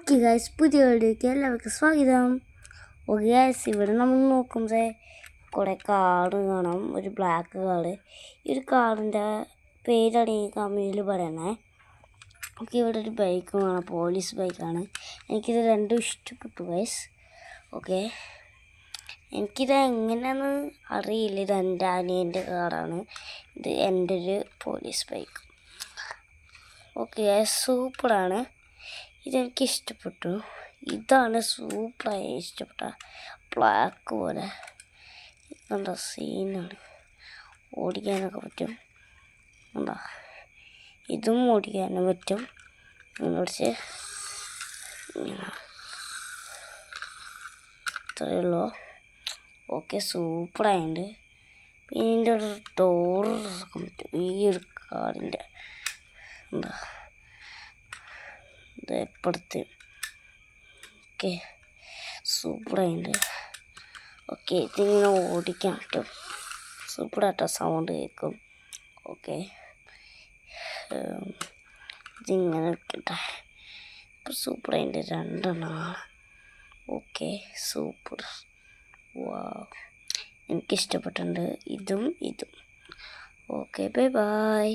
Okay guys, പുതിയ വീഡിയോയ്ക്ക് എല്ലാവർക്കും സ്വാഗതം. ഓക്കെ ഗൈസ്, ഇവിടെ നമ്മൾ നോക്കുമ്പോൾ കുറേ കാർഡ് കാണാം. ഒരു ബ്ലാക്ക് കാർഡ്. ഈ ഒരു കാർഡിൻ്റെ പേരാണ് ഈ കമ്പനിയിൽ പറയണേ. ഓക്കെ, ഇവിടെ ഒരു ബൈക്ക് കാണാം, പോലീസ് ബൈക്കാണ്. എനിക്കിത് രണ്ടും ഇഷ്ടപ്പെട്ടു ഗൈസ്. ഓക്കെ, എനിക്കിത് എങ്ങനെയാണെന്ന് അറിയില്ല. ഇത് എൻ്റെ അനിയൻ്റെ കാറാണ്. ഇത് എൻ്റെ ഒരു പോലീസ് ബൈക്ക്. ഓക്കെ ഗൈസ്, സൂപ്പറാണ്. ഇതെനിക്ക് ഇഷ്ടപ്പെട്ടു. ഇതാണ് സൂപ്പറായി ഇഷ്ടപ്പെട്ട ബ്ലാക്ക് പോലെ എന്താ സീനാണ്. ഓടിക്കാനൊക്കെ പറ്റും. എന്താ ഇതും ഓടിക്കാനും പറ്റും. കുറച്ച് ഇത്രയേ ഉള്ളൂ. ഓക്കെ, സൂപ്പറായിട്ടുണ്ട്. പിന്നെ ഇതിൻ്റെ ഒരു ഡോറ് തുറക്കാൻ പറ്റും ഈ ഒരു കാറിൻ്റെ. എന്താ എപ്പോഴത്തെ ഓക്കെ, സൂപ്പറായിട്ടുണ്ട്. ഓക്കെ, ഇതിങ്ങനെ ഓടിക്കാൻ പറ്റും. സൂപ്പറായിട്ടോ, സൗണ്ട് കേൾക്കും. ഓക്കെ, ഇതിങ്ങനെ ഇട്ടിട്ടെ ഇപ്പം സൂപ്പറായിട്ടുണ്ട്. രണ്ടെണ്ണമാണ്. Okay, super. വാ, എനിക്കിഷ്ടപ്പെട്ടിട്ടുണ്ട് ഇതും ഇതും. Okay, bye by.